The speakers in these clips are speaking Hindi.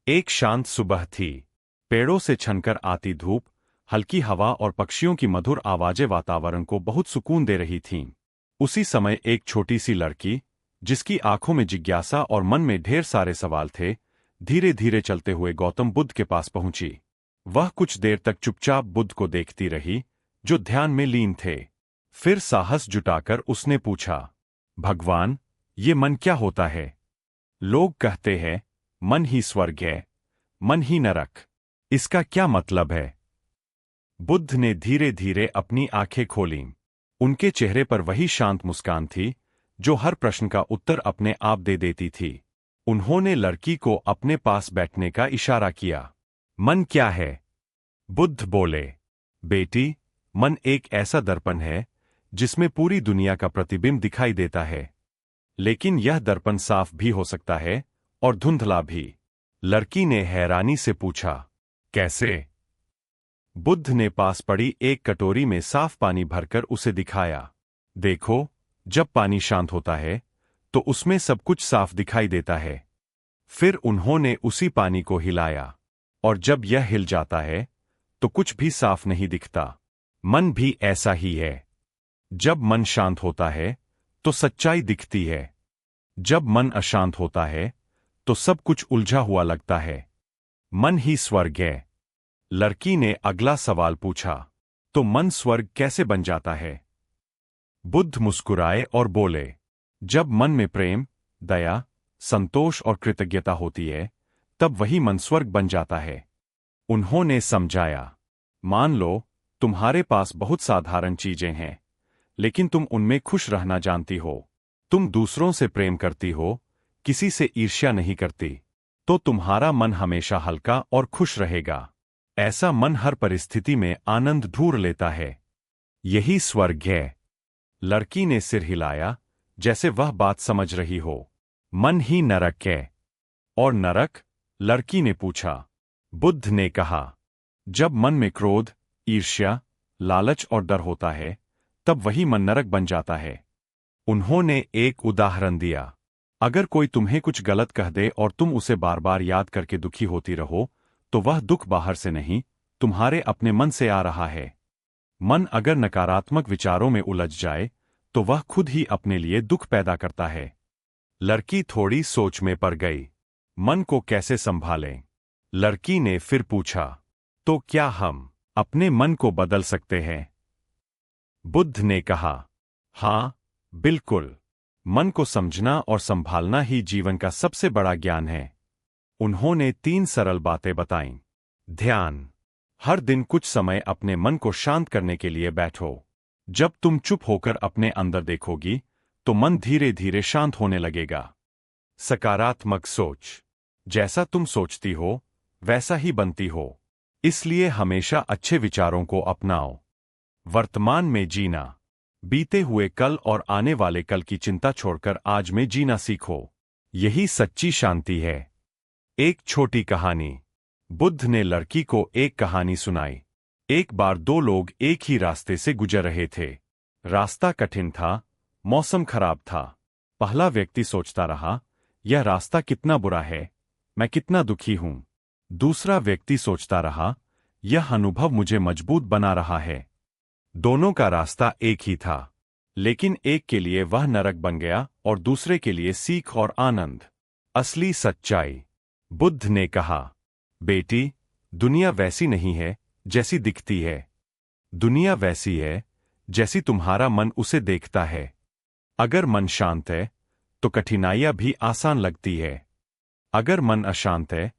एक शांत सुबह थी। पेड़ों से छनकर आती धूप, हल्की हवा और पक्षियों की मधुर आवाजें वातावरण को बहुत सुकून दे रही थीं। उसी समय एक छोटी सी लड़की, जिसकी आंखों में जिज्ञासा और मन में ढेर सारे सवाल थे, धीरे धीरे चलते हुए गौतम बुद्ध के पास पहुंची। वह कुछ देर तक चुपचाप बुद्ध को देखती रही, जो ध्यान में लीन थे। फिर साहस जुटाकर उसने पूछा, भगवान, ये मन क्या होता है? लोग कहते हैं मन ही स्वर्ग है, मन ही नरक। इसका क्या मतलब है? बुद्ध ने धीरे धीरे अपनी आंखें खोलीं। उनके चेहरे पर वही शांत मुस्कान थी, जो हर प्रश्न का उत्तर अपने आप दे देती थी। उन्होंने लड़की को अपने पास बैठने का इशारा किया। मन क्या है? बुद्ध बोले, बेटी, मन एक ऐसा दर्पण है जिसमें पूरी दुनिया का प्रतिबिंब दिखाई देता है। लेकिन यह दर्पण साफ भी हो सकता है और धुंधला भी। लड़की ने हैरानी से पूछा, कैसे? बुद्ध ने पास पड़ी एक कटोरी में साफ पानी भरकर उसे दिखाया। देखो, जब पानी शांत होता है तो उसमें सब कुछ साफ दिखाई देता है। फिर उन्होंने उसी पानी को हिलाया, और जब यह हिल जाता है तो कुछ भी साफ नहीं दिखता। मन भी ऐसा ही है। जब मन शांत होता है तो सच्चाई दिखती है। जब मन अशांत होता है तो सब कुछ उलझा हुआ लगता है। मन ही स्वर्ग है। लड़की ने अगला सवाल पूछा, तो मन स्वर्ग कैसे बन जाता है? बुद्ध मुस्कुराए और बोले, जब मन में प्रेम, दया, संतोष और कृतज्ञता होती है, तब वही मन स्वर्ग बन जाता है। उन्होंने समझाया, मान लो तुम्हारे पास बहुत साधारण चीजें हैं, लेकिन तुम उनमें खुश रहना जानती हो। तुम दूसरों से प्रेम करती हो, किसी से ईर्ष्या नहीं करती, तो तुम्हारा मन हमेशा हल्का और खुश रहेगा। ऐसा मन हर परिस्थिति में आनंद ढूंढ लेता है। यही स्वर्ग है। लड़की ने सिर हिलाया, जैसे वह बात समझ रही हो। मन ही नरक है। और नरक? लड़की ने पूछा। बुद्ध ने कहा, जब मन में क्रोध, ईर्ष्या, लालच और डर होता है, तब वही मन नरक बन जाता है। उन्होंने एक उदाहरण दिया। अगर कोई तुम्हें कुछ गलत कह दे और तुम उसे बार बार याद करके दुखी होती रहो, तो वह दुख बाहर से नहीं, तुम्हारे अपने मन से आ रहा है। मन अगर नकारात्मक विचारों में उलझ जाए, तो वह खुद ही अपने लिए दुख पैदा करता है। लड़की थोड़ी सोच में पड़ गई। मन को कैसे संभालें? लड़की ने फिर पूछा, तो क्या हम अपने मन को बदल सकते हैं? बुद्ध ने कहा, हाँ, बिल्कुल। मन को समझना और संभालना ही जीवन का सबसे बड़ा ज्ञान है। उन्होंने 3 सरल बातें बताईं। ध्यान। हर दिन कुछ समय अपने मन को शांत करने के लिए बैठो। जब तुम चुप होकर अपने अंदर देखोगी, तो मन धीरे धीरे शांत होने लगेगा। सकारात्मक सोच। जैसा तुम सोचती हो, वैसा ही बनती हो। इसलिए हमेशा अच्छे विचारों को अपनाओ। वर्तमान में जीना। बीते हुए कल और आने वाले कल की चिंता छोड़कर आज में जीना सीखो। यही सच्ची शांति है। एक छोटी कहानी। बुद्ध ने लड़की को एक कहानी सुनाई। एक बार 2 लोग एक ही रास्ते से गुजर रहे थे। रास्ता कठिन था, मौसम खराब था। पहला व्यक्ति सोचता रहा, यह रास्ता कितना बुरा है, मैं कितना दुखी हूं। दूसरा व्यक्ति सोचता रहा, यह अनुभव मुझे मजबूत बना रहा है। दोनों का रास्ता एक ही था, लेकिन एक के लिए वह नरक बन गया और दूसरे के लिए सीख और आनंद। असली सच्चाई। बुद्ध ने कहा, बेटी, दुनिया वैसी नहीं है जैसी दिखती है। दुनिया वैसी है जैसी तुम्हारा मन उसे देखता है। अगर मन शांत है तो कठिनाइयां भी आसान लगती है। अगर मन अशांत है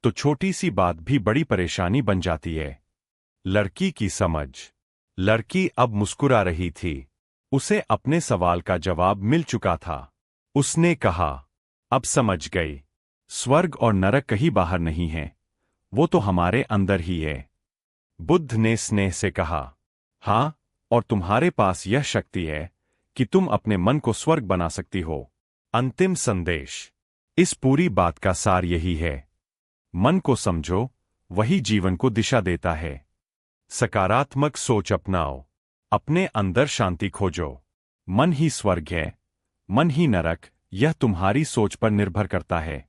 तो छोटी सी बात भी बड़ी परेशानी बन जाती है। लड़की की समझ। लड़की अब मुस्कुरा रही थी। उसे अपने सवाल का जवाब मिल चुका था। उसने कहा, अब समझ गई। स्वर्ग और नरक कहीं बाहर नहीं है, वो तो हमारे अंदर ही है। बुद्ध ने स्नेह से कहा, हाँ, और तुम्हारे पास यह शक्ति है कि तुम अपने मन को स्वर्ग बना सकती हो। अंतिम संदेश। इस पूरी बात का सार यही है, मन को समझो, वही जीवन को दिशा देता है। सकारात्मक सोच अपनाओ। अपने अंदर शांति खोजो। मन ही स्वर्ग है, मन ही नरक, यह तुम्हारी सोच पर निर्भर करता है।